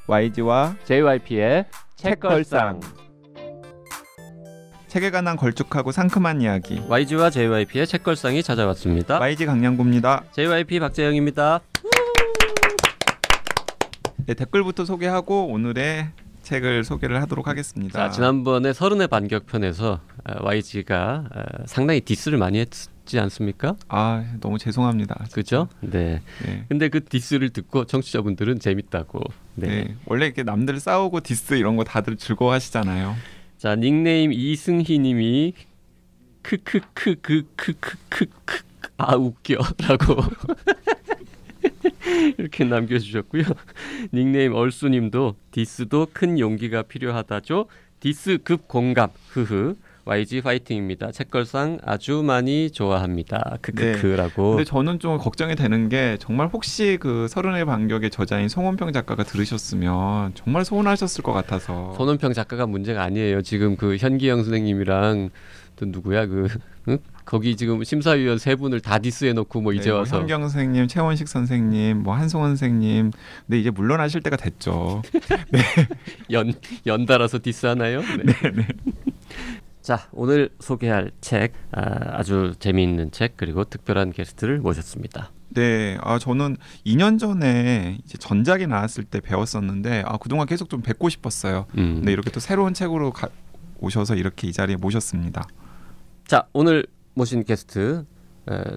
YG와 JYP의 책걸상. 책에 관한 걸쭉하고 상큼한 이야기. YG와 JYP의 책걸상이 찾아왔습니다. YG 강량구입니다. JYP 박재영입니다. 네, 댓글부터 소개하고 오늘의 책을 소개를 하도록 하겠습니다. 자, 지난번에 서른의 반격편에서 YG가 상당히 디스를 많이 했지 않습니까? 아, 너무 죄송합니다. 그죠? 네. 네. 근데 그 디스를 듣고 청취자분들은 재밌다고. 네. 원래 이렇게 남들 싸우고 디스 이런 거 다들 즐거워하시잖아요. 자, 닉네임 이승희님이 아 웃겨라고 이렇게 남겨주셨고요. 닉네임 얼수님도 디스도 큰 용기가 필요하다죠. 디스급 공감. 흐흐. YG 파이팅입니다. 책걸상 아주 많이 좋아합니다. 크크크라고. 근데 저는 좀 걱정이 되는 게 정말 혹시 그 서른의 반격의 저자인 송원평 작가가 들으셨으면 정말 서운하셨을 것 같아서. 손원평 작가가 문제가 아니에요. 지금 그 현기영 선생님이랑 또 누구야 거기 지금 심사위원 세 분을 다 디스해놓고 뭐 이제 와서 현경 선생님, 최원식 선생님, 뭐 한송원 선생님. 근데 이제 물러나실 때가 됐죠. 네. 연달아서 디스하나요? 네. 네. 자, 오늘 소개할 책 아주 재미있는 책 그리고 특별한 게스트를 모셨습니다. 네, 저는 2년 전에 이제 전작이 나왔을 때 배웠었는데 그동안 계속 좀 뵙고 싶었어요. 근데 이렇게 또 새로운 책으로 오셔서 이렇게 이 자리에 모셨습니다. 자, 오늘 모신 게스트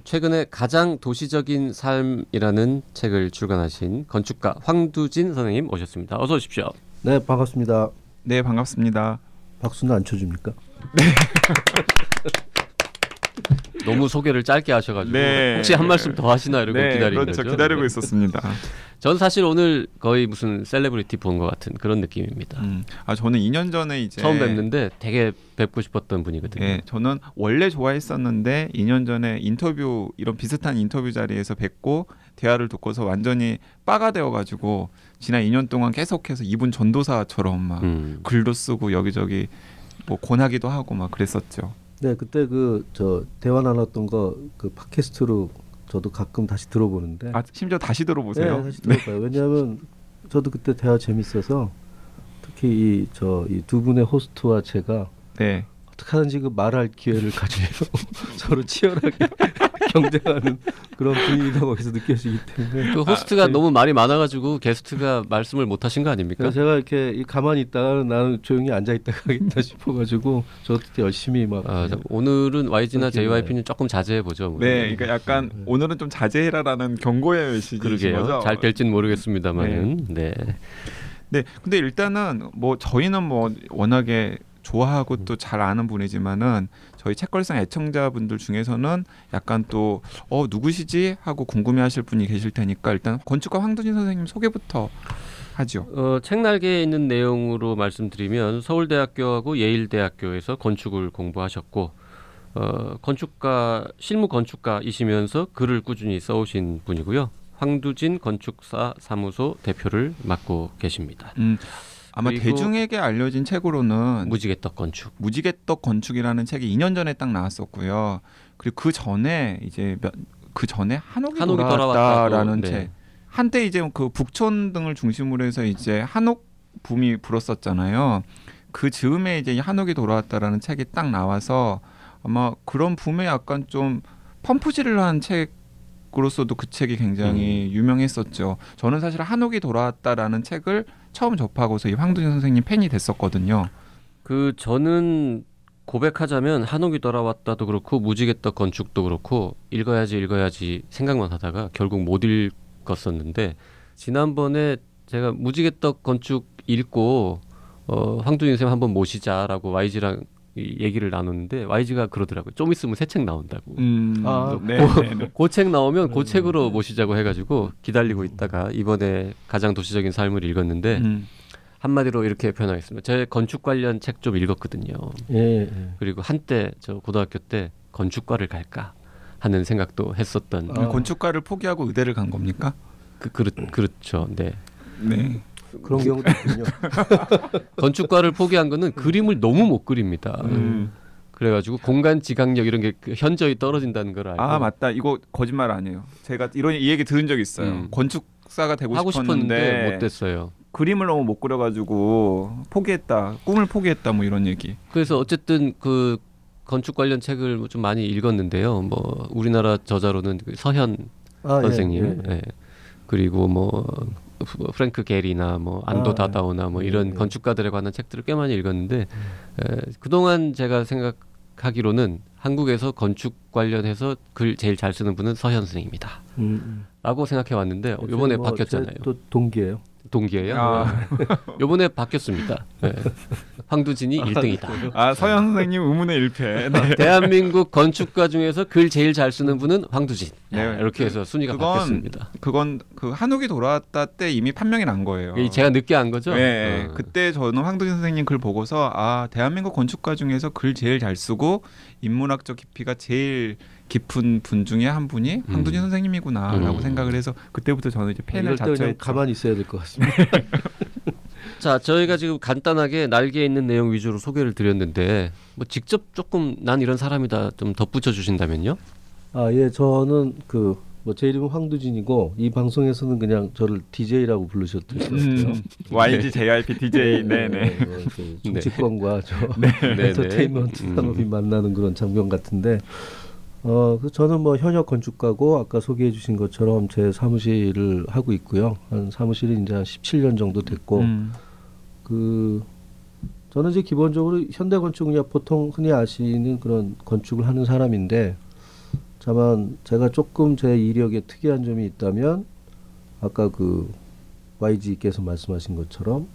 최근에 가장 도시적인 삶이라는 책을 출간하신 건축가 황두진 선생님 모셨습니다. 어서 오십시오. 네, 반갑습니다. 네, 반갑습니다. 박수는 안 쳐줍니까? 네. 너무 소개를 짧게 하셔가지고 네. 혹시 한 말씀 더 하시나 이러고 기다리는 그렇죠. 거죠. 기다리고 네. 있었습니다. 전 사실 오늘 거의 무슨 셀레브리티 본 것 같은 그런 느낌입니다. 저는 2년 전에 이제 처음 뵙는데 되게 뵙고 싶었던 분이거든요. 네, 저는 원래 좋아했었는데 2년 전에 인터뷰 이런 비슷한 인터뷰 자리에서 뵙고 대화를 듣고서 완전히 빠가 되어가지고 지난 2년 동안 계속해서 이분 전도사처럼 막 글도 쓰고 여기저기 뭐 권하기도 하고 막 그랬었죠. 네, 그때 저 대화 나눴던 거 그 팟캐스트로 저도 가끔 다시 들어보는데. 심지어 다시 들어보세요? 네, 다시 들어봐요. 네. 왜냐하면 저도 그때 대화 재밌어서 특히 이 두 분의 호스트와 제가 네. 어떻게 하든지 그 말할 기회를 가지고 서로 치열하게 경쟁하는 그런 분위기가 거기서 느껴지기 때문에 그 호스트가 너무 말이 많아가지고 게스트가 말씀을 못 하신 거 아닙니까? 제가 이렇게 가만히 있다가 나는 조용히 앉아 있다가 하겠다 싶어가지고 저도 열심히 막 오늘은 YG나 JYP는 조금 자제해 보죠. 네, 그러니까 약간 오늘은 좀 자제해라라는 경고의 메시지인 거죠. 잘 될지는 모르겠습니다만은. 네. 네, 근데 일단은 뭐 저희는 뭐 워낙에 좋아하고 또 잘 아는 분이지만은 저희 책걸상 애청자분들 중에서는 약간 또 누구시지 하고 궁금해하실 분이 계실 테니까 일단 건축가 황두진 선생님 소개부터 하죠. 책날개에 있는 내용으로 말씀드리면 서울대학교하고 예일대학교에서 건축을 공부하셨고 건축가 실무 건축가이시면서 글을 꾸준히 써오신 분이고요. 황두진 건축사 사무소 대표를 맡고 계십니다. 아마 대중에게 알려진 책으로는 무지개떡 건축이라는 책이 2년 전에 딱 나왔었고요. 그리고 그 전에 한옥이 돌아왔다라는 책. 한때 이제 그 북촌 등을 중심으로 해서 이제 한옥 붐이 불었었잖아요. 그 즈음에 이제 한옥이 돌아왔다라는 책이 딱 나와서 아마 그런 붐에 약간 좀 펌프질을 한 책으로서도 그 책이 굉장히 유명했었죠. 저는 사실 한옥이 돌아왔다라는 책을 처음 접하고서 이 황두진 선생님 팬이 됐었거든요. 저는 고백하자면 한옥이 돌아왔다도 그렇고 무지개떡 건축도 그렇고 읽어야지 생각만 하다가 결국 못 읽었었는데 지난번에 제가 무지개떡 건축 읽고 황두진 선생님 한번 모시자라고 YG랑 얘기를 나눴는데 YG가 그러더라고요. 좀 있으면 새 책 나온다고. 그 책 나오면 그 책으로 모시자고 해가지고 기다리고 있다가 이번에 가장 도시적인 삶을 읽었는데 한마디로 이렇게 표현하겠습니다. 제 건축 관련 책 좀 읽었거든요. 그리고 한때 저 고등학교 때 건축과를 갈까 하는 생각도 했었던. 건축과를 포기하고 의대를 간 겁니까? 그렇죠. 네. 네. 그런 경우도 있군요. 건축과를 포기한 거는 그림을 너무 못 그립니다. 그래가지고 공간 지각력 이런 게 현저히 떨어진다는 걸 알고. 맞다. 이거 거짓말 아니에요. 제가 이 얘기 들은 적 있어요. 건축사가 되고 하고 싶었는데 못 됐어요. 그림을 너무 못 그려가지고 포기했다, 꿈을 포기했다 뭐 이런 얘기. 그래서 어쨌든 그 건축 관련 책을 좀 많이 읽었는데요. 뭐 우리나라 저자로는 그 서현 선생님, 예. 그리고 뭐 프랭크 게리나 뭐 안도 다다오나 뭐 이런 건축가들에 관한 책들을 꽤 많이 읽었는데 그동안 제가 생각하기로는 한국에서 건축 관련해서 글 제일 잘 쓰는 분은 서현 선생입니다. 라고 생각해 왔는데 이번에 뭐 바뀌었잖아요. 또 동기예요. 동기예요? 이번에 바뀌었습니다. 네. 황두진이 1등이다. 아, 서현 선생님 의문의 일패. 네. 대한민국 건축가 중에서 글 제일 잘 쓰는 분은 황두진. 네. 이렇게 해서 순위가 바뀌었습니다. 그건 그 한옥이 돌아왔다 때 이미 판명이 난 거예요. 제가 늦게 안 거죠? 네. 그때 저는 황두진 선생님 글 보고서 아, 대한민국 건축가 중에서 글 제일 잘 쓰고 인문학적 깊이가 제일 깊은 분 중에 한 분이 황두진 선생님이구나라고 생각을 해서 그때부터 저는 이제 펜을 자처했죠. 가만히 있어야 될 것 같습니다. 자, 저희가 지금 간단하게 날개에 있는 내용 위주로 소개를 드렸는데 뭐 직접 조금 난 이런 사람이다 좀 덧붙여 주신다면요? 아, 예, 저는 뭐 제 이름은 황두진이고 이 방송에서는 그냥 저를 DJ라고 부르셨더라고요. YG JYP DJ. 네네. 정치권과 저 엔터테인먼트 산업이 만나는 그런 장면 같은데. 저는 뭐 현역 건축가고 아까 소개해 주신 것처럼 제 사무실을 하고 있고요. 한 사무실이 이제 한 17년 정도 됐고, 저는 이제 기본적으로 현대 건축은 그냥 보통 흔히 아시는 그런 건축을 하는 사람인데, 다만 제가 조금 제 이력에 특이한 점이 있다면, 아까 그 YG께서 말씀하신 것처럼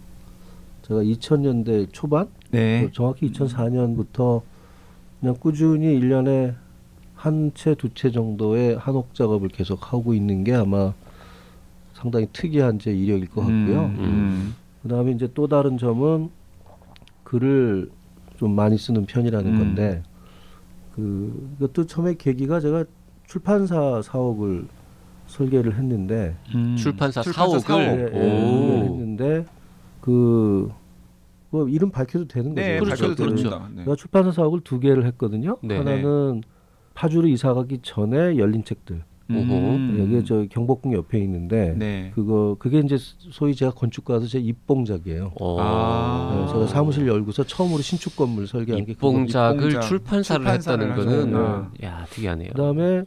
제가 2000년대 초반, 네. 정확히 2004년부터 그냥 꾸준히 1년에 한 채, 두 채 정도의 한옥 작업을 계속 하고 있는 게 아마 상당히 특이한 제 이력일 것 같고요. 그다음에 이제 또 다른 점은 글을 좀 많이 쓰는 편이라는 건데 그것도 처음에 계기가 제가 출판사 사옥을 설계를 했는데 출판사 사옥을 했는데 뭐 이름 밝혀도 되는 거죠? 네, 그렇죠, 밝혀도 됩니다. 네. 제가 출판사 사옥을 2개를 했거든요. 네. 하나는 파주로 이사 가기 전에 열린 책들. 여기 저 경복궁 옆에 있는데 네. 그게 이제 소위 제가 건축가서 제 입봉작이에요. 네, 제가 사무실 열고서 처음으로 신축 건물 설계한 게 입봉작을 출판사를 했다는 거는 야, 특이하네요. 그다음에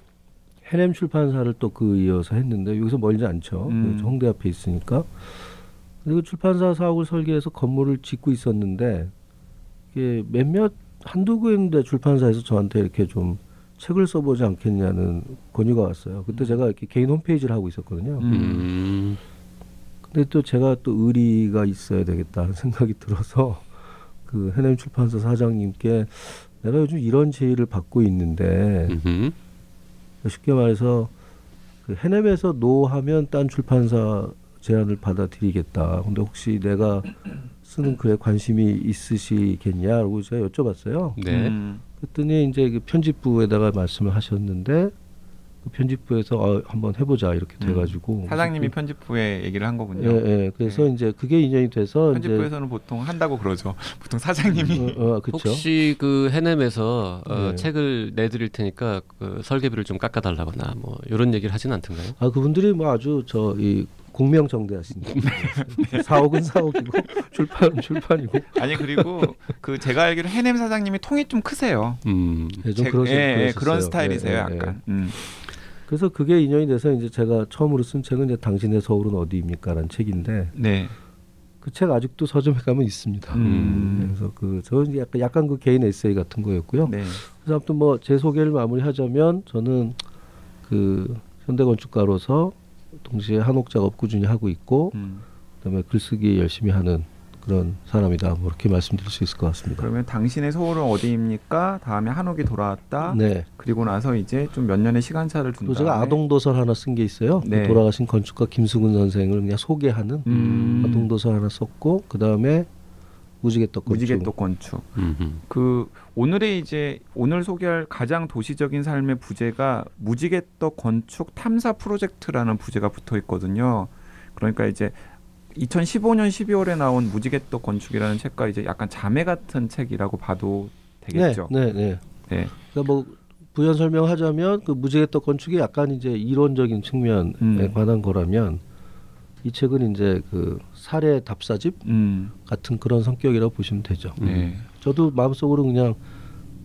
해냄 출판사를 또 이어서 했는데 여기서 멀지 않죠. 홍대 앞에 있으니까. 그리고 출판사 사옥을 설계해서 건물을 짓고 있었는데 이게 한두 군데 출판사에서 저한테 이렇게 좀 책을 써보지 않겠냐는 권유가 왔어요. 그때 제가 이렇게 개인 홈페이지를 하고 있었거든요. 근데 또 제가 또 의리가 있어야 되겠다는 생각이 들어서 그 해냄 출판사 사장님께 내가 요즘 이런 제의를 받고 있는데 쉽게 말해서 그 해냄에서 노하면 딴 출판사 제안을 받아들이겠다. 근데 혹시 내가 쓰는 글에 관심이 있으시겠냐고 제가 여쭤봤어요. 네. 그랬더니 이제 그 편집부에다가 말씀을 하셨는데 그 편집부에서 한번 해보자 이렇게 돼가지고 사장님이 편집부에 얘기를 한 거군요. 예. 그래서 이제 그게 인연이 돼서 편집부에서는 이제 보통 한다고 그러죠. 보통 사장님이 그쵸? 혹시 그 해냄에서 책을 내드릴 테니까 그 설계비를 좀 깎아달라거나 뭐 이런 얘기를 하진 않던가요? 아 그분들이 뭐 아주 이 공명정대하십니다. 사옥은 사옥이고 출판은 출판이고. 아니 그리고 그 제가 알기로 해냄 사장님이 통이 좀 크세요. 네, 좀 그런 스타일이세요, 약간. 그래서 그게 인연이 돼서 이제 제가 처음으로 쓴 책은 이제 당신의 서울은 어디입니까라는 책인데. 네. 그 책 아직도 서점에 가면 있습니다. 그래서 저는 약간 그 개인 에세이 같은 거였고요. 네. 그래서 아무튼 뭐 제 소개를 마무리하자면 저는 그 현대 건축가로서 동시에 한옥 작업 꾸준히 하고 있고 그다음에 글쓰기 열심히 하는 그런 사람이다. 뭐 이렇게 말씀드릴 수 있을 것 같습니다. 그러면 당신의 서울은 어디입니까? 다음에 한옥이 돌아왔다. 네. 그리고 나서 이제 좀 몇 년의 시간차를 둔 또 다음에 제가 아동도설 하나 쓴 게 있어요. 네. 돌아가신 건축가 김수근 선생을 그냥 소개하는 아동도설 하나 썼고 그다음에 무지개떡 건축. 그 오늘 소개할 가장 도시적인 삶의 부제가 무지개떡 건축 탐사 프로젝트라는 부제가 붙어 있거든요. 그러니까 이제 2015년 12월에 나온 무지개떡 건축이라는 책과 이제 약간 자매 같은 책이라고 봐도 되겠죠. 네. 그러니까 뭐 부연 설명하자면 그 무지개떡 건축이 약간 이제 이론적인 측면에 관한 거라면 이 책은 이제 그 사례 답사집 같은 그런 성격이라고 보시면 되죠. 네. 저도 마음속으로 그냥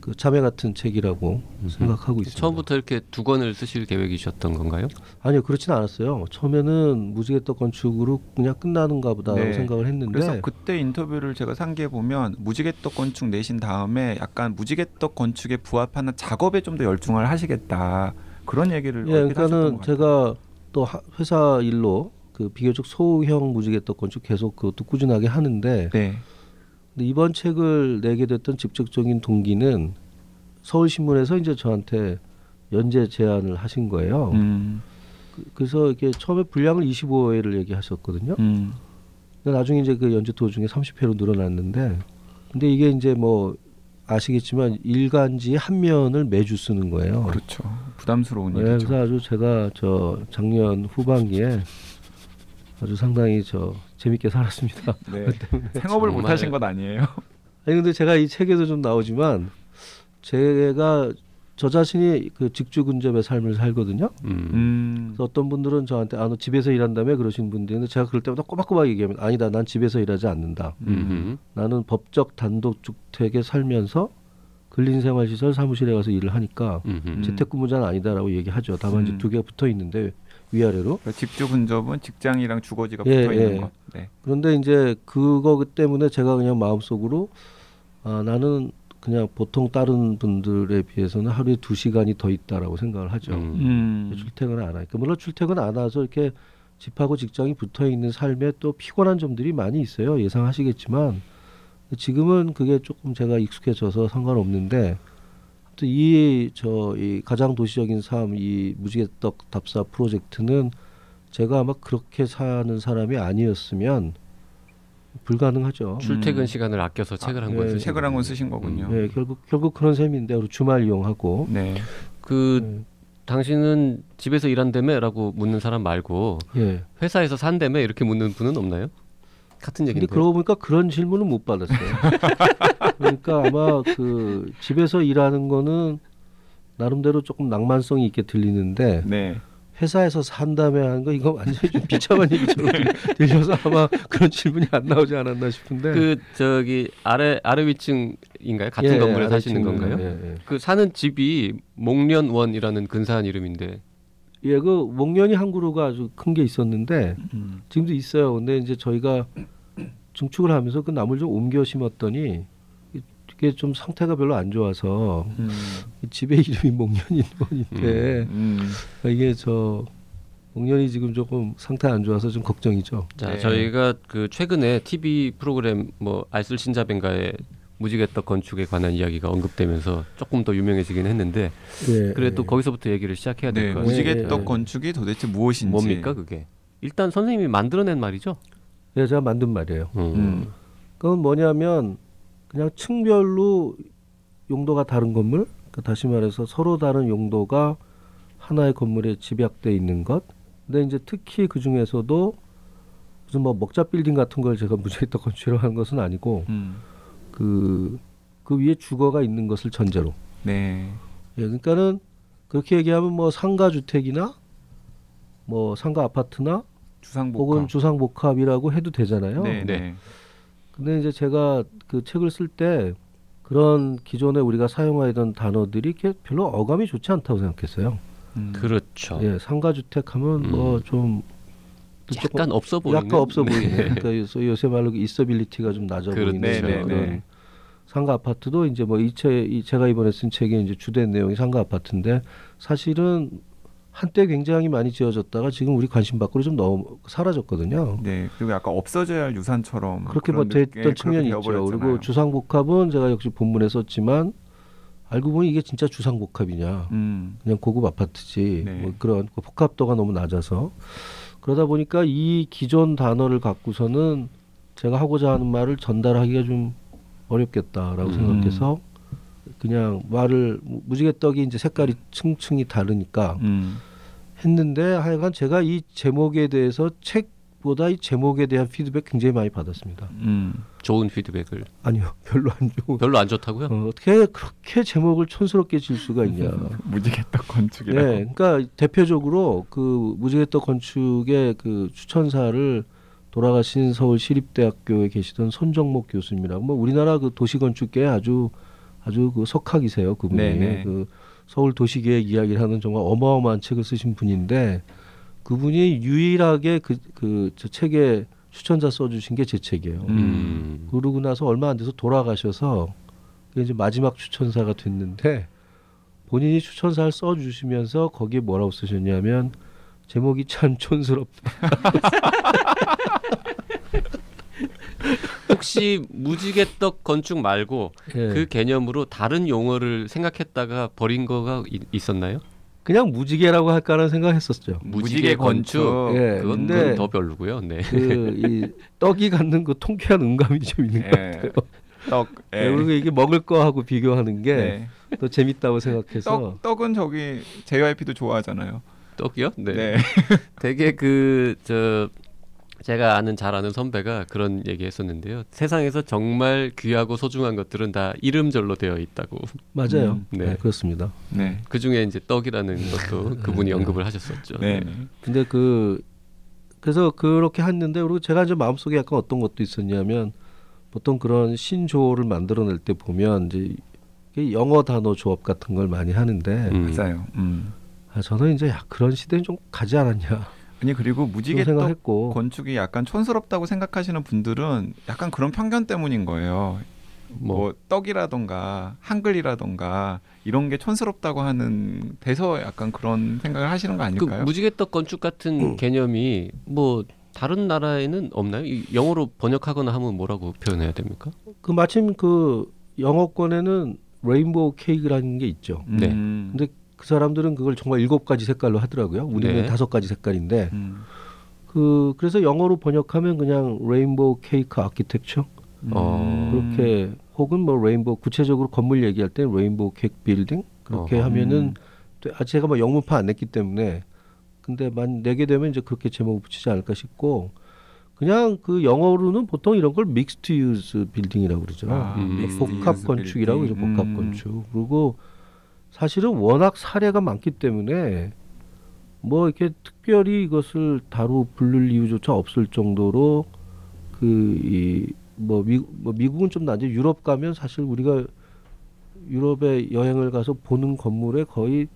그 자매 같은 책이라고 생각하고 있습니다. 처음부터 이렇게 두 권을 쓰실 계획이셨던 건가요? 아니요, 그렇지는 않았어요. 처음에는 무지개떡 건축으로 그냥 끝나는가 보다라고 네. 생각을 했는데 그래서 그때 인터뷰를 제가 상기해 보면 무지개떡 건축 내신 다음에 약간 무지개떡 건축에 부합하는 작업에 좀 더 열중을 하시겠다 그런 얘기를 그러니까는 제가 또 회사 일로 그 비교적 소형 무지개떡 건축 계속 그것도 꾸준하게 하는데 네. 근데 이번 책을 내게 됐던 직접적인 동기는 서울신문에서 이제 저한테 연재 제안을 하신 거예요. 그래서 이렇게 처음에 분량을 25회를 얘기하셨거든요. 근데 나중에 이제 그 연재 도중에 30회로 늘어났는데, 근데 이게 이제 뭐 아시겠지만 일간지 한 면을 매주 쓰는 거예요. 그렇죠. 부담스러운 네, 일이죠. 그래서 아주 제가 저 작년 후반기에 아주 상당히 저 재밌게 살았습니다. 네. 생업을 못 하신 것 아니에요? 아니 근데 제가 이 책에도 좀 나오지만 제가 저 자신이 그 직주 근접의 삶을 살거든요. 그래서 어떤 분들은 저한테 너 집에서 일한다며 그러시는 분들이 있는데 제가 그럴 때마다 꼬박꼬박 얘기하면 아니다, 난 집에서 일하지 않는다. 나는 법적 단독주택에 살면서 근린생활시설 사무실에 가서 일을 하니까 재택근무자는 아니다라고 얘기하죠. 다만 이제 두 개가 붙어 있는데 위아래로. 그러니까 집주 근접은 직장이랑 주거지가 붙어 있는 것. 네. 그런데 이제 그거 때문에 제가 그냥 마음속으로 나는 그냥 보통 다른 분들에 비해서는 하루에 2시간이 더 있다라고 생각을 하죠. 출퇴근을 안 하니까. 물론 출퇴근 안 와서 이렇게 집하고 직장이 붙어 있는 삶에 또 피곤한 점들이 많이 있어요. 예상하시겠지만 지금은 그게 조금 제가 익숙해져서 상관없는데 이 가장 도시적인 삶, 이 무지개떡 답사 프로젝트는 제가 아마 그렇게 사는 사람이 아니었으면 불가능하죠. 출퇴근 시간을 아껴서 책을 한 권 쓰신 책을 한 권 쓰신 거군요. 네, 결국 그런 셈인데 우리 주말 이용하고. 네. 당신은 집에서 일한다며라고 묻는 사람 말고 회사에서 산다며 이렇게 묻는 분은 없나요? 같은 얘기인데. 근데 그러고 보니까 그런 질문은 못 받았어요. 그러니까 아마 그 집에서 일하는 거는 나름대로 조금 낭만성이 있게 들리는데 네. 회사에서 산다며 하는 거 이거 완전히 좀 비참한 얘기처럼 들려서 아마 그런 질문이 안 나오지 않았나 싶은데. 그 저기 아래 위층인가요? 같은 건물에 사시는 건가요? 그 사는 집이 목련원이라는 근사한 이름인데. 예, 그 목련이 한 그루가 아주 큰 게 있었는데 지금도 있어요. 근데 이제 저희가 증축을 하면서 그 나무를 좀 옮겨 심었더니 이게 좀 상태가 별로 안 좋아서 집에 이름이 목련인원인데 이게 목련이 지금 조금 상태 안 좋아서 좀 걱정이죠. 자, 네. 저희가 그 최근에 TV 프로그램 뭐 알쓸신잡인가에 무지개떡 건축에 관한 이야기가 언급되면서 조금 더 유명해지긴 했는데 그래도 거기서부터 얘기를 시작해야 될 것 같아요. 무지개떡 건축이 도대체 무엇인지. 뭡니까 그게? 일단 선생님이 만들어낸 말이죠? 네, 제가 만든 말이에요. 그건 뭐냐면 그냥 층별로 용도가 다른 건물, 다시 말해서 서로 다른 용도가 하나의 건물에 집약돼 있는 것. 근데 이제 특히 그 중에서도 무슨 뭐 먹자 빌딩 같은 걸 제가 무지개떡 건축이라고 하는 것은 아니고 그 위에 주거가 있는 것을 전제로. 네. 예, 그러니까는 그렇게 얘기하면 뭐 상가 주택이나 뭐 상가 아파트나 주상복합. 혹은 주상복합이라고 해도 되잖아요. 네. 근데 이제 제가 그 책을 쓸 때 그런 기존에 우리가 사용하던 단어들이 이렇게 별로 어감이 좋지 않다고 생각했어요. 그렇죠. 예, 상가주택 하면 뭐 좀 약간 없어 보이는. 약간 없어 보이는. 그러니까 요새 말로 있어빌리티가 좀 낮아 보이는 그런 상가 아파트도 이제 뭐 제가 이번에 쓴 책의 이제 주된 내용이 상가 아파트인데 사실은 한때 굉장히 많이 지어졌다가 지금 우리 관심 밖으로 좀 사라졌거든요. 네, 그리고 약간 없어져야 할 유산처럼 그렇게 뭐 됐던 측면이 있죠. 그리고 주상복합은 제가 역시 본문에 썼지만 알고 보니 이게 진짜 주상복합이냐, 그냥 고급 아파트지. 뭐 그런 복합도가 너무 낮아서 그러다 보니까 이 기존 단어를 갖고서는 제가 하고자 하는 말을 전달하기가 좀 어렵겠다라고 생각해서. 그냥 말을 무지개떡이 이제 색깔이 층층이 다르니까 했는데 하여간 제가 이 제목에 대해서 책 무엇보다 이 제목에 대한 피드백 굉장히 많이 받았습니다. 좋은 피드백을. 아니요, 별로 안 좋은. 별로 안 좋다고요? 어떻게 그렇게 제목을 촌스럽게 질 수가 있냐. 무지개떡 건축이라고. 네, 그러니까 대표적으로 그 무지개떡 건축의 그 추천사를 돌아가신 서울시립대학교에 계시던 손정목 교수님이라고 뭐 우리나라 그 도시건축계에 아주 그 석학이세요. 그분이 네네. 그 서울 도시계획 이야기를 하는 정말 어마어마한 책을 쓰신 분인데 그분이 유일하게 저 책에 추천사 써주신 게 제 책이에요. 그러고 나서 얼마 안 돼서 돌아가셔서 그게 이제 마지막 추천사가 됐는데 본인이 추천사를 써주시면서 거기에 뭐라고 쓰셨냐면 제목이 참 촌스럽다. 혹시 무지개떡 건축 말고 예. 그 개념으로 다른 용어를 생각했다가 버린 거가 있었나요? 그냥 무지개라고 할까라는 생각했었죠. 무지개 건축. 예, 그건 근데 더 별로고요. 네. 이 떡이 갖는 그 통쾌한 음감이 좀 있는 것 같아요. 떡. 그리고 이게 먹을 거하고 비교하는 게 더 재밌다고 생각해서. 떡은 저기 JYP도 좋아하잖아요. 떡이요? 네. 네. 되게 제가 잘 아는 선배가 그런 얘기했었는데요. 세상에서 정말 귀하고 소중한 것들은 다 이름절로 되어 있다고. 맞아요. 네. 네, 그렇습니다. 네. 그 중에 이제 떡이라는 것도 그분이 언급을 하셨었죠. 네. 근데 그래서 그렇게 했는데 그리고 제가 이제 마음속에 약간 어떤 것도 있었냐면 보통 그런 신조어를 만들어낼 때 보면 이제 영어 단어 조합 같은 걸 많이 하는데 맞아요. 저는 이제 그런 시대는 좀 가지 않았냐. 아니 그리고 무지개떡 생각했고. 건축이 약간 촌스럽다고 생각하시는 분들은 약간 그런 편견 때문인 거예요. 뭐 떡이라던가 한글이라던가 이런 게 촌스럽다고 하는 돼서 약간 그런 생각을 하시는 거 아닐까요? 그 무지개떡 건축 같은 개념이 뭐 다른 나라에는 없나요? 영어로 번역하거나 하면 뭐라고 표현해야 됩니까? 마침 그 영어권에는 레인보우 케이크라는 게 있죠. 네. 근데 그 사람들은 그걸 정말 7가지 색깔로 하더라고요. 우리는 5가지 색깔인데 그래서 영어로 번역하면 그냥 레인보우 케이크 아키텍처 그렇게 혹은 뭐 레인보우 구체적으로 건물 얘기할 때 레인보우 케이크 빌딩 그렇게 하면은 제가 뭐 영문파 안 냈기 때문에 근데 만 내게 되면 이제 그렇게 제목을 붙이지 않을까 싶고 그냥 그 영어로는 보통 이런 걸 믹스드 유즈 빌딩이라고 그러죠. 복합 건축이라고 그러죠. 복합 건축. 그리고 사실은 워낙 사례가 많기 때문에 뭐 이렇게 특별히 이것을 부를 이유조차 없을 정도로 미국은 좀 나지 유럽 가면 사실 우리가 유럽에 여행을 가서 보는 건물의 거의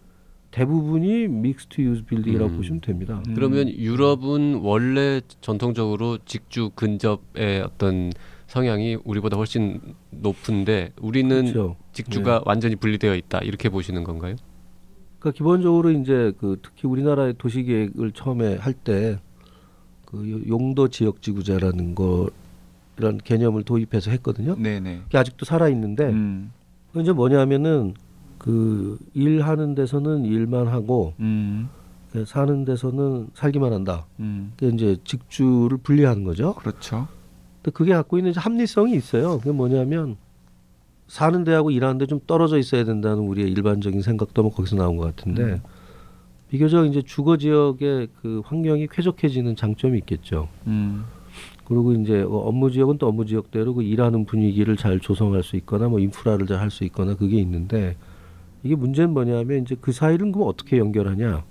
대부분이 믹스드 유즈 빌딩이라고 보시면 됩니다. 그러면 유럽은 원래 전통적으로 직주 근접의 어떤 성향이 우리보다 훨씬 높은데 우리는 그렇죠. 직주가 완전히 분리되어 있다 이렇게 보시는 건가요? 그러니까 기본적으로 이제 특히 우리나라의 도시 계획을 처음에 할 때 용도 지역 지구자라는 이런 개념을 도입해서 했거든요. 네네. 그게 아직도 살아 있는데 이제 뭐냐면은 일하는 데서는 일만 하고 사는 데서는 살기만 한다. 그게 이제 직주를 분리하는 거죠. 그렇죠. 근데 그게 갖고 있는 이제 합리성이 있어요. 그게 뭐냐면 사는 데하고 일하는 데 좀 떨어져 있어야 된다는 우리의 일반적인 생각도 뭐 거기서 나온 것 같은데 비교적 이제 주거 지역의 그 환경이 쾌적해지는 장점이 있겠죠. 그리고 이제 업무 지역은 또 업무 지역대로 그 일하는 분위기를 잘 조성할 수 있거나 뭐 인프라를 잘 할 수 있거나 그게 있는데 이게 문제는 뭐냐면 이제 그 사이를 그럼 어떻게 연결하냐?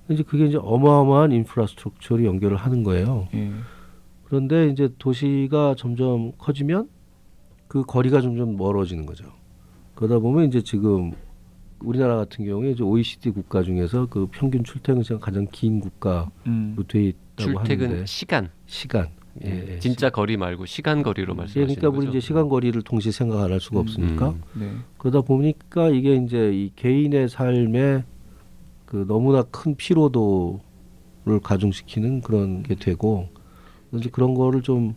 이제 그게 이제 어마어마한 인프라스트럭처를 연결을 하는 거예요. 그런데 이제 도시가 점점 커지면 그 거리가 점점 멀어지는 거죠. 그러다 보면 이제 지금 우리나라 같은 경우에 이제 OECD 국가 중에서 그 평균 출퇴근 시간 가장 긴 국가로 돼 있다고 하는데 시간. 예, 진짜 거리 말고 시간 거리로 말씀하시는 그러니까 거죠? 우리 이제 시간 거리를 동시에 생각 안 할 수가 없으니까 네. 그러다 보니까 이게 이제 이 개인의 삶에 그 너무나 큰 피로도를 가중시키는 그런 게 되고 이제 그런 거를 좀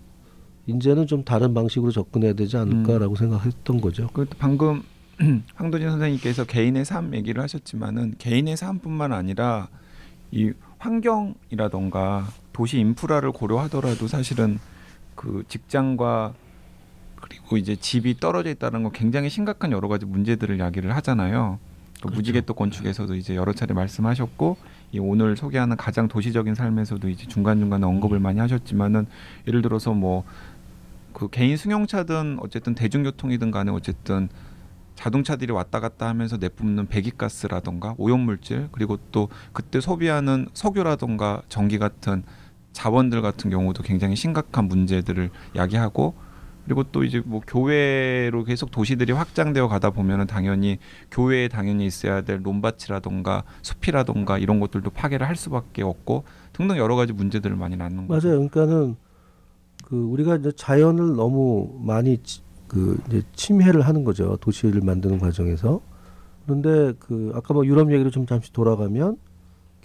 이제는 좀 다른 방식으로 접근해야 되지 않을까라고 생각했던 거죠. 방금 황도진 선생님께서 개인의 삶 얘기를 하셨지만은 개인의 삶뿐만 아니라 이 환경이라던가 도시 인프라를 고려하더라도 사실은 그 직장과 그리고 이제 집이 떨어져 있다는 건 굉장히 심각한 여러 가지 문제들을 이야기를 하잖아요. 그렇죠. 무지개떡 건축에서도 이제 여러 차례 말씀하셨고 이 오늘 소개하는 가장 도시적인 삶에서도 이제 중간중간에 언급을 많이 하셨지만은 예를 들어서 뭐 그 개인 승용차든 어쨌든 대중교통이든 간에 어쨌든 자동차들이 왔다 갔다 하면서 내뿜는 배기가스라던가 오염물질 그리고 또 그때 소비하는 석유라던가 전기 같은 자원들 같은 경우도 굉장히 심각한 문제들을 야기하고 그리고 또 이제 뭐 교외로 계속 도시들이 확장되어 가다 보면은 당연히 교외에 당연히 있어야 될 논밭이라던가 숲이라던가 이런 것들도 파괴를 할 수밖에 없고 등등 여러 가지 문제들을 많이 낳는 거죠. 맞아요. 그러니까는 그 우리가 이제 자연을 너무 많이 그 이제 침해를 하는 거죠. 도시를 만드는 과정에서. 그런데 그 아까 뭐 유럽 얘기로 좀 잠시 돌아가면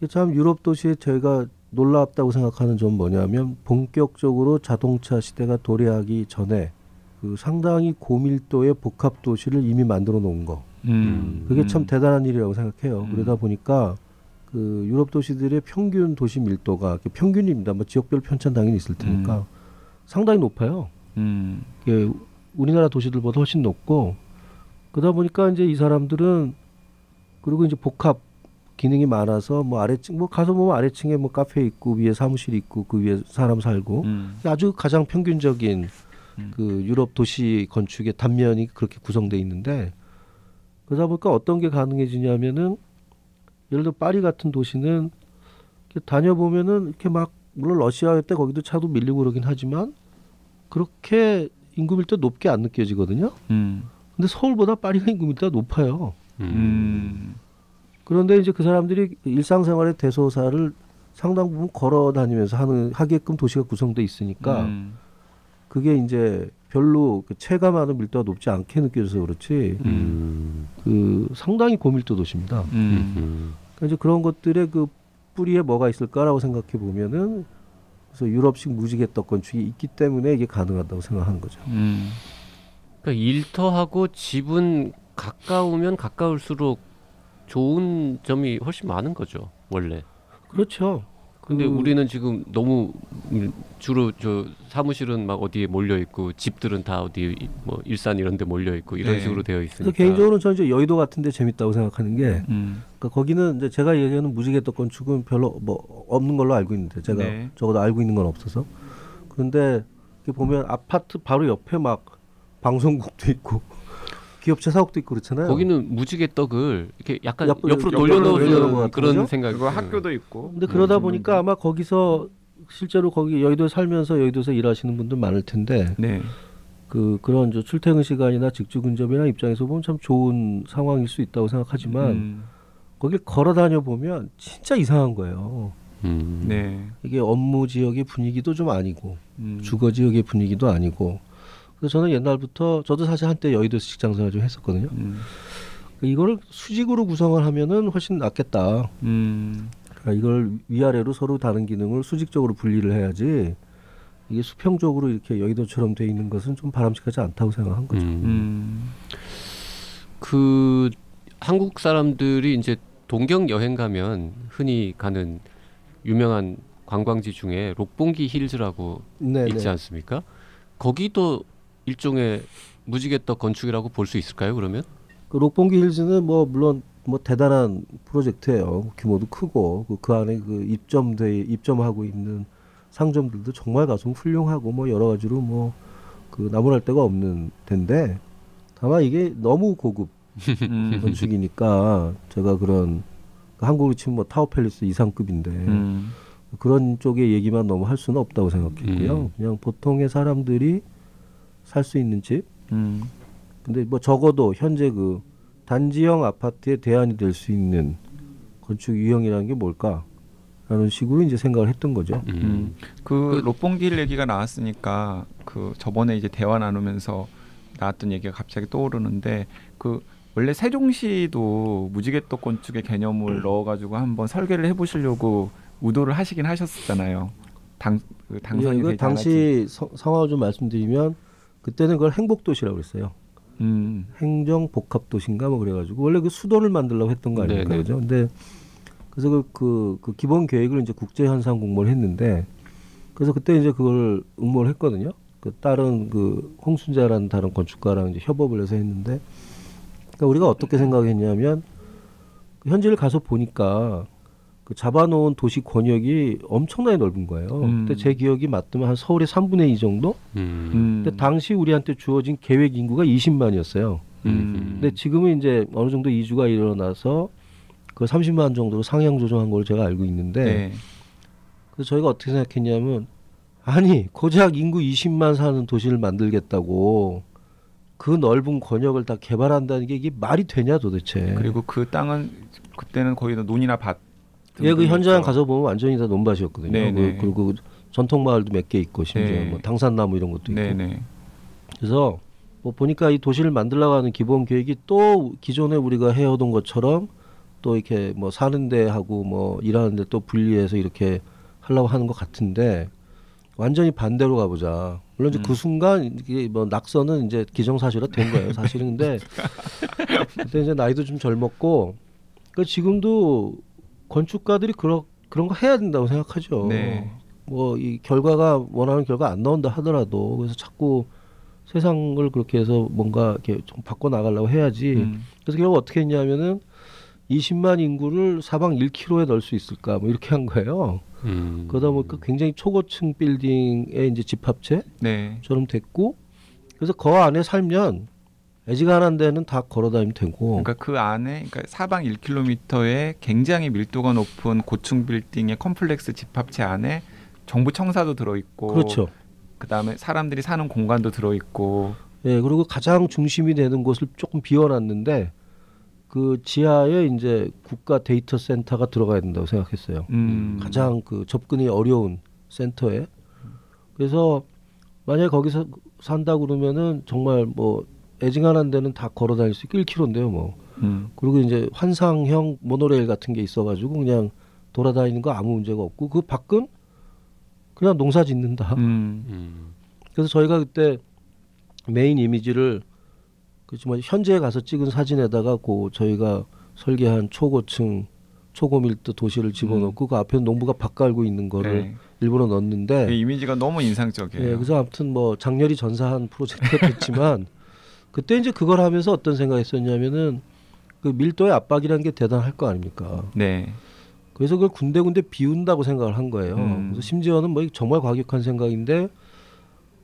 참 유럽 도시에 저희가 놀랍다고 생각하는 점 뭐냐면 본격적으로 자동차 시대가 도래하기 전에 그 상당히 고밀도의 복합 도시를 이미 만들어 놓은 거. 그게 참 대단한 일이라고 생각해요. 그러다 보니까 그 유럽 도시들의 평균 도시 밀도가 평균입니다. 뭐 지역별 편차는 당연히 있을 테니까 상당히 높아요. 이게 우리나라 도시들보다 훨씬 높고 그러다 보니까 이제 이 사람들은 그리고 이제 복합 기능이 많아서 뭐 아래층 뭐 가서 보면 아래층에 뭐 카페 있고 위에 사무실 있고 그 위에 사람 살고 아주 가장 평균적인 그 유럽 도시 건축의 단면이 그렇게 구성되어 있는데 그러다 보니까 어떤 게 가능해지냐면은 예를 들어 파리 같은 도시는 이렇게 다녀보면은 이렇게 막 물론 러시아 때 거기도 차도 밀리고 그러긴 하지만 그렇게 인구 밀도 높게 안 느껴지거든요. 근데 서울보다 파리가 인구 밀도가 높아요. 그런데 이제 그 사람들이 일상생활의 대소사를 상당 부분 걸어 다니면서 하게끔 도시가 구성돼 있으니까 그게 이제 별로 체감하는 밀도가 높지 않게 느껴져서 그렇지 그 상당히 고밀도 도시입니다. 그러니까 이제 그런 것들의 그 뿌리에 뭐가 있을까라고 생각해 보면은 그래서 유럽식 무지개떡 건축이 있기 때문에 이게 가능하다고 생각하는 거죠. 그러니까 일터하고 집은 가까우면 가까울수록 좋은 점이 훨씬 많은 거죠, 원래. 그렇죠. 근데 우리는 지금 너무 주로 저 사무실은 막 어디에 몰려 있고 집들은 다 어디 뭐 일산 이런 데 몰려 있고 이런 식으로 되어 있으니까. 개인적으로는 저는 이제 여의도 같은데 재밌다고 생각하는 게 그러니까 거기는 이제 제가 얘기하는 무지개떡 건축은 별로 뭐 없는 걸로 알고 있는데 제가 적어도 알고 있는 건 없어서 그런데 이렇게 보면 아파트 바로 옆에 막 방송국도 있고 기업체 사옥도 있고 그렇잖아요. 거기는 무지개떡을 이렇게 약간 옆으로 돌려놓은 그런 생각. 그리고 학교도 있고. 근데 그러다 보니까 아마 거기서 실제로 거기 여의도에 살면서 여의도에서 일하시는 분들 많을 텐데 그런 출퇴근 시간이나 직주 근접이나 입장에서 보면 참 좋은 상황일 수 있다고 생각하지만 거길 걸어 다녀 보면 진짜 이상한 거예요. 이게 업무 지역의 분위기도 좀 아니고 주거 지역의 분위기도 아니고. 그래서 저는 옛날부터 저도 사실 한때 여의도에서 직장생활 좀 했었거든요. 이거를 수직으로 구성을 하면은 훨씬 낫겠다. 그러니까 이걸 위아래로 서로 다른 기능을 수직적으로 분리를 해야지 이게 수평적으로 이렇게 여의도처럼 돼 있는 것은 좀 바람직하지 않다고 생각한 거죠. 그 한국 사람들이 이제 동경 여행 가면 흔히 가는 유명한 관광지 중에 록봉기 힐즈라고 있지 않습니까? 거기도 일종의 무지개떡 건축이라고 볼 수 있을까요? 그러면 그 록봉기 힐즈는 뭐 물론 뭐 대단한 프로젝트예요. 규모도 크고 그 안에 그 입점하고 있는 상점들도 정말 가서 훌륭하고 뭐 여러 가지로 뭐 그 나무랄 데가 없는 데인데 다만 이게 너무 고급 건축이니까 제가 그런 한국으로 치면 뭐 타워팰리스 이상급인데 그런 쪽의 얘기만 너무 할 수는 없다고 생각했고요. 그냥 보통의 사람들이 살 수 있는 집. 근데 뭐 적어도 현재 그 단지형 아파트의 대안이 될 수 있는 건축 유형이라는 게 뭘까라는 식으로 이제 생각을 했던 거죠. 그 록봉길 얘기가 나왔으니까 그 저번에 이제 대화 나누면서 나왔던 얘기가 갑자기 떠오르는데 그 원래 세종시도 무지개떡 건축의 개념을 넣어가지고 한번 설계를 해보시려고 의도를 하시긴 하셨었잖아요. 당선이 되지 당시 상황을 좀 말씀드리면 그때는 그걸 행복도시라고 그랬어요. 행정복합도시인가 뭐 그래가지고 원래 그 수도를 만들려고 했던 거 아닙니까, 그죠? 근데 그래서 그 기본 계획을 이제 국제현상 공모를 했는데 그래서 그때 이제 그걸 응모를 했거든요. 그 다른 그 홍순자라는 다른 건축가랑 이제 협업을 해서 했는데 그러니까 우리가 어떻게 생각했냐면 현지를 가서 보니까 그 잡아놓은 도시 권역이 엄청나게 넓은 거예요. 근데 제 기억이 맞다면 한 서울의 3분의 2 정도? 근데 당시 우리한테 주어진 계획 인구가 20만이었어요. 근데 지금은 이제 어느 정도 이주가 일어나서 그 30만 정도로 상향 조정한 걸로 제가 알고 있는데 네. 그래서 저희가 어떻게 생각했냐면 아니 고작 인구 20만 사는 도시를 만들겠다고 그 넓은 권역을 다 개발한다는 게 이게 말이 되냐 도대체. 그리고 그 땅은 그때는 거의 다 논이나 밭. 예, 그 현장 가서 보면 완전히 다 논밭이었거든요. 그리고 전통 마을도 몇 개 있고 심지어 네. 뭐 당산나무 이런 것도 있고. 네네. 그래서 뭐 보니까 이 도시를 만들려고 하는 기본 계획이 또 기존에 우리가 해오던 것처럼 또 이렇게 뭐 사는 데하고 뭐 일하는 데 또 분리해서 이렇게 하려고 하는 것 같은데 완전히 반대로 가보자. 물론 이제 그 순간 이게 뭐 낙서는 이제 기정사실화 된 거예요. 사실은 근데 그때 이제 나이도 좀 젊었고 그러니까 지금도 건축가들이 그런 거 해야 된다고 생각하죠. 네. 뭐 이 결과가 원하는 결과 안 나온다 하더라도 그래서 자꾸 세상을 그렇게 해서 뭔가 이렇게 좀 바꿔 나가려고 해야지. 그래서 결국 어떻게 했냐면은 20만 인구를 사방 1km에 넣을 수 있을까 뭐 이렇게 한 거예요. 그러다 보니까 굉장히 초고층 빌딩의 이제 집합체처럼 네. 됐고 그래서 그 안에 살면 애지간한 데는 다 걸어다니면 되고. 그러니까 그 안에 그러니까 사방 1km에 굉장히 밀도가 높은 고층 빌딩의 컴플렉스 집합체 안에 정부 청사도 들어있고. 그렇죠. 그다음에 사람들이 사는 공간도 들어있고. 예, 그리고 가장 중심이 되는 곳을 조금 비워놨는데 그 지하에 이제 국가 데이터 센터가 들어가야 된다고 생각했어요. 가장 그 접근이 어려운 센터에. 그래서 만약에 거기서 산다 그러면은 정말 뭐 애증한한 데는 다 걸어 다닐 수 있고 1km인데요, 뭐. 그리고 이제 환상형 모노레일 같은 게 있어가지고 그냥 돌아다니는 거 아무 문제가 없고 그 밖은 그냥 농사 짓는다. 그래서 저희가 그때 메인 이미지를 그렇지만 현지에 가서 찍은 사진에다가 그 저희가 설계한 초고층 초고밀도 도시를 집어넣고 그 앞에 농부가 밭 갈고 있는 거를 네. 일부러 넣었는데 그 이미지가 너무 인상적이에요. 예, 그래서 아무튼 뭐 장렬히 전사한 프로젝트가 됐지만 그때 이제 그걸 하면서 어떤 생각했었냐면은 그 밀도의 압박이라는 게 대단할 거 아닙니까? 네. 그래서 그걸 군데군데 비운다고 생각을 한 거예요. 그래서 심지어는 뭐 정말 과격한 생각인데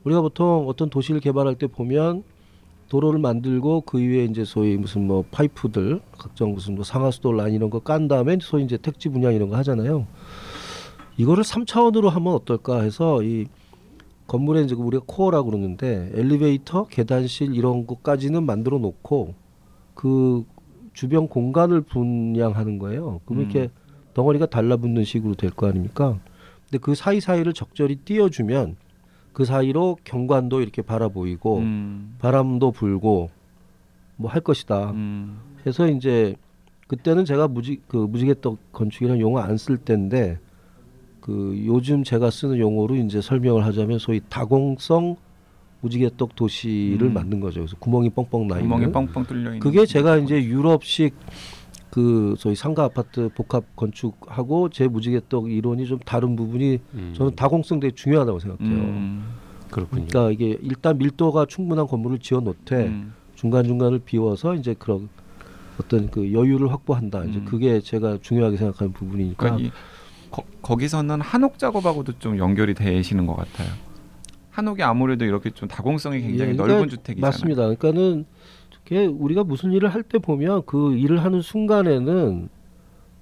우리가 보통 어떤 도시를 개발할 때 보면 도로를 만들고 그 위에 이제 소위 무슨 뭐 파이프들 각종 무슨 뭐 상하수도 라인 이런 거 깐 다음에 소위 이제 택지 분양 이런 거 하잖아요. 이거를 3차원으로 하면 어떨까 해서 이 건물에 이제 우리가 코어라고 그러는데 엘리베이터, 계단실 이런 것까지는 만들어 놓고 그 주변 공간을 분양하는 거예요. 그러면 이렇게 덩어리가 달라붙는 식으로 될 거 아닙니까? 근데 그 사이사이를 적절히 띄워주면 그 사이로 경관도 이렇게 바라보이고 바람도 불고 뭐 할 것이다. 해서 이제 그때는 제가 무지개떡 건축이라는 용어 안 쓸 때인데 그 요즘 제가 쓰는 용어로 이제 설명을 하자면 소위 다공성 무지개떡 도시를 만든 거죠. 그래서 구멍이 뻥뻥 나 있는. 구멍이 뻥뻥 뚫려 있는. 그게 제가 이제 유럽식 그 소위 상가 아파트 복합 건축하고 제 무지개떡 이론이 좀 다른 부분이 저는 다공성 되게 중요하다고 생각해요. 그렇군요. 그러니까 이게 일단 밀도가 충분한 건물을 지어 놓되 중간 중간을 비워서 이제 그런 어떤 그 여유를 확보한다. 이제 그게 제가 중요하게 생각하는 부분이니까. 그러니까 거기서는 한옥 작업하고도 좀 연결이 되시는 것 같아요. 한옥이 아무래도 이렇게 좀 다공성이 굉장히 그러니까 넓은 주택이잖아요. 맞습니다. 그러니까는 우리가 무슨 일을 할 때 보면 그 일을 하는 순간에는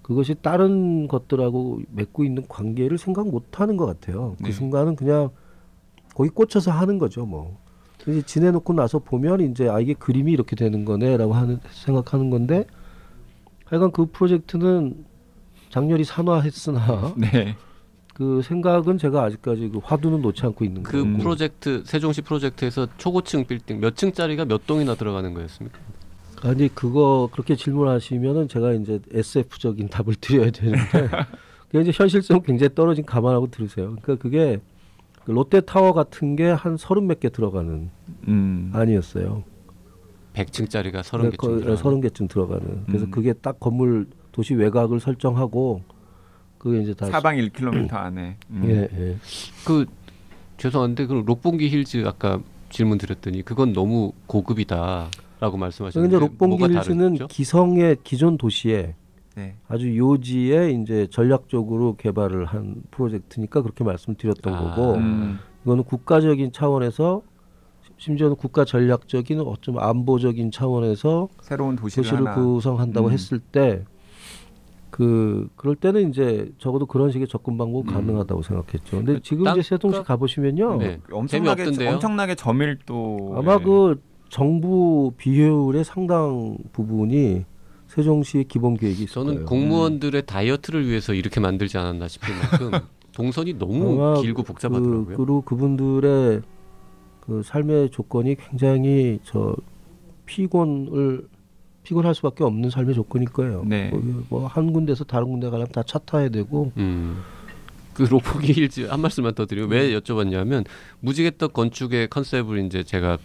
그것이 다른 것들하고 맺고 있는 관계를 생각 못 하는 것 같아요. 네. 그 순간은 그냥 거기 꽂혀서 하는 거죠, 뭐. 이제 지내놓고 나서 보면 이제 이게 그림이 이렇게 되는 거네라고 생각하는 건데 하여간 그 프로젝트는 장렬히 산화했으나 네. 그 생각은 제가 아직까지 그 화두는 놓지 않고 있는 그 거예요. 프로젝트 세종시 프로젝트에서 초고층 빌딩 몇 층짜리가 몇 동이나 들어가는 거였습니까? 아니 그거 그렇게 질문하시면은 제가 이제 SF적인 답을 드려야 되는데 그게 이제 현실성 굉장히 떨어진 감안하고 들으세요. 그러니까 그게 롯데타워 같은 게 한 30몇 개 들어가는 아니었어요. 100층짜리가 30개쯤 들어가는. 30개쯤 들어가는. 그래서 그게 딱 건물 도시 외곽을 설정하고 그게 이제 다 사방 1km 안에. 예, 예. 그 죄송한데 그 록봉기 힐즈 아까 질문 드렸더니 그건 너무 고급이다라고 말씀하셨는데 근데 록봉기 뭐가 힐즈는 다르죠? 기성의 기존 도시에 네. 아주 요지에 이제 전략적으로 개발을 한 프로젝트니까 그렇게 말씀드렸던 거고 이거는 국가적인 차원에서 심지어는 국가 전략적인 어쩜 안보적인 차원에서 새로운 도시를 구성한다고 했을 때 그럴 때는 이제 적어도 그런 식의 접근 방법 가능하다고 생각했죠. 근데 지금 이제 세종시 가보시면요, 네. 엄청나게 저밀도 아마 그 정부 비효율의 상당 부분이 세종시의 기본 계획이 있을 저는 거예요. 공무원들의 다이어트를 위해서 이렇게 만들지 않았나 싶을 만큼 동선이 너무 길고 복잡하더라고요. 그리고 그분들의 그 삶의 조건이 굉장히 피곤할 수밖에 없는 삶의 조건일 거예요. 네. 뭐 한 군데서 다른 군데 가려면 다 차 타야 되고. 그 록포기 힐즈 한 말씀만 더 드리면 왜 여쭤봤냐면 무지개떡 건축의 컨셉을 이제 제가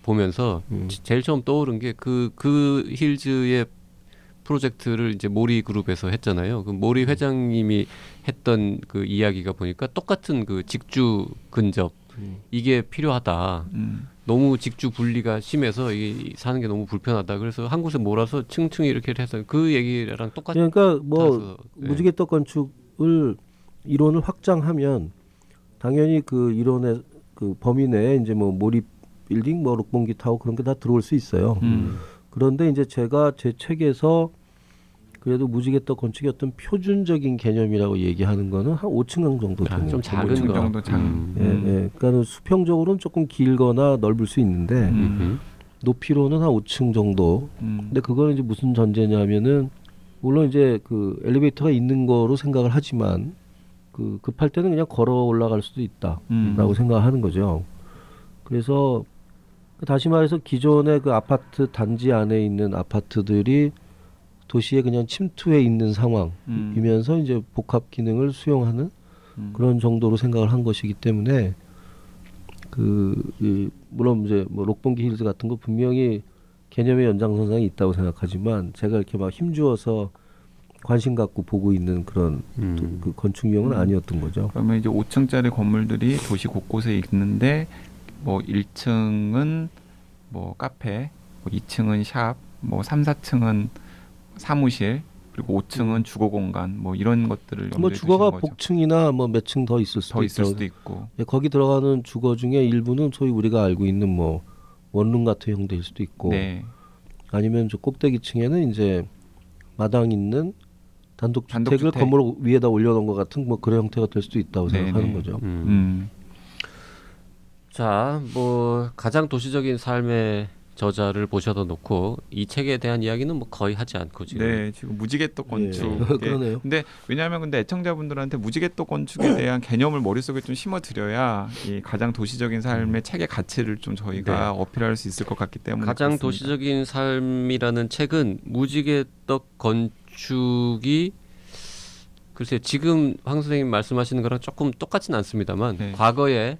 보면서 제일 처음 떠오른 게 그 힐즈의 프로젝트를 이제 모리 그룹에서 했잖아요. 그 모리 회장님이 했던 그 이야기가 보니까 똑같은 그 직주 근접 이게 필요하다. 너무 직주 분리가 심해서 이게 사는 게 너무 불편하다. 그래서 한 곳에 몰아서 층층 이렇게 해서 그 얘기랑 똑같이. 그러니까 뭐 무지개떡 건축을 이론을 확장하면 당연히 그 이론의 그 범위 내에 이제 뭐 모리 빌딩, 뭐 록봉기 타워 그런 게 다 들어올 수 있어요. 그런데 이제 제가 제 책에서 그래도 무지개떡 건축의 어떤 표준적인 개념이라고 얘기하는 거는 한 5층 정도 되는 좀 작은 5층 정도 작은. 그러니까 수평적으로는 조금 길거나 넓을 수 있는데 높이로는 한 5층 정도. 근데 그거는 이제 무슨 전제냐면은 물론 이제 그 엘리베이터가 있는 거로 생각을 하지만 그 급할 때는 그냥 걸어 올라갈 수도 있다라고 생각하는 거죠. 그래서 다시 말해서 기존의 그 아파트 단지 안에 있는 아파트들이 도시에 그냥 침투해 있는 상황이면서 이제 복합 기능을 수용하는 그런 정도로 생각을 한 것이기 때문에 물론 이제 뭐 록봉기 힐즈 같은 거 분명히 개념의 연장선상이 있다고 생각하지만 제가 이렇게 막 힘주어서 관심 갖고 보고 있는 그런 그 건축 유형은 아니었던 거죠. 그러면 이제 5층짜리 건물들이 도시 곳곳에 있는데 뭐 1층은 뭐 카페, 뭐 2층은 샵, 뭐 3, 4층은 사무실, 그리고 5층은 주거 공간, 뭐 이런 것들을 뭐 주거가 복층이나 뭐 몇 층 더 있을 수도 있고. 네, 거기 들어가는 주거 중에 일부는 소위 우리가 알고 있는 뭐 원룸 같은 형태일 수도 있고, 네. 아니면 저 꼭대기층에는 이제 마당 있는 단독주택을 건물 위에다 올려놓은 것 같은 뭐 그런 형태가 될 수도 있다고 생각하는 거죠. 자, 뭐 가장 도시적인 삶의 저자를 모셔다 놓고 이 책에 대한 이야기는 뭐 거의 하지 않고 지금. 지금 무지개떡 건축. 그러네요. 근데 왜냐하면 근데 애청자분들한테 무지개떡 건축에 대한 개념을 머릿속에 좀 심어드려야 이 가장 도시적인 삶의 책의 가치를 좀 저희가 어필할 수 있을 것 같기 때문에. 가장 그렇습니다. 도시적인 삶이라는 책은 무지개떡 건축이 글쎄 지금 황 선생님 말씀하시는 거랑 조금 똑같진 않습니다만 과거에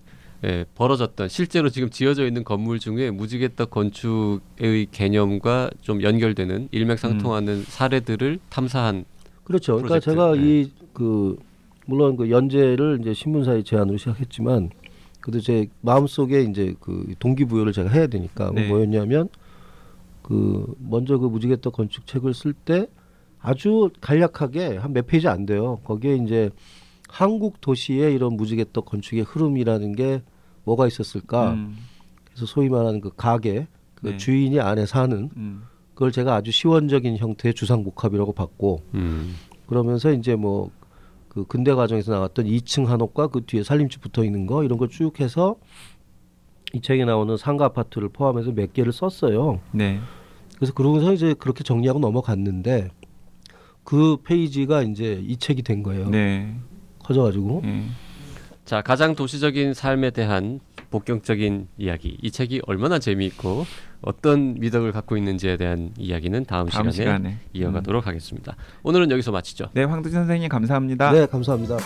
벌어졌던 실제로 지금 지어져 있는 건물 중에 무지개떡 건축의 개념과 좀 연결되는 일맥상통하는 사례들을 탐사한. 그렇죠. 프로젝트. 그러니까 제가 물론 그 연재를 이제 신문사의 제안으로 시작했지만 그래도 제 마음속에 이제 그 동기부여를 제가 해야 되니까 뭐였냐면 먼저 그 무지개떡 건축 책을 쓸 때 아주 간략하게 한 몇 페이지 안 돼요. 거기에 이제 한국 도시의 이런 무지개떡 건축의 흐름이라는 게 뭐가 있었을까? 그래서 소위 말하는 그 가게, 그 주인이 안에 사는 그걸 제가 아주 시원적인 형태의 주상복합이라고 봤고, 그러면서 이제 뭐 그 근대 과정에서 나왔던 2층 한옥과 그 뒤에 살림집 붙어 있는 거 이런 걸 쭉 해서 이 책에 나오는 상가 아파트를 포함해서 몇 개를 썼어요. 네. 그래서 그러고서 이제 그렇게 정리하고 넘어갔는데 그 페이지가 이제 이 책이 된 거예요. 네. 커져가지고. 자, 가장 도시적인 삶에 대한 복경적인 이야기. 이 책이 얼마나 재미있고 어떤 미덕을 갖고 있는지에 대한 이야기는 다음 시간에 이어가도록 하겠습니다. 오늘은 여기서 마치죠. 네, 황두진 선생님 감사합니다. 네, 감사합니다.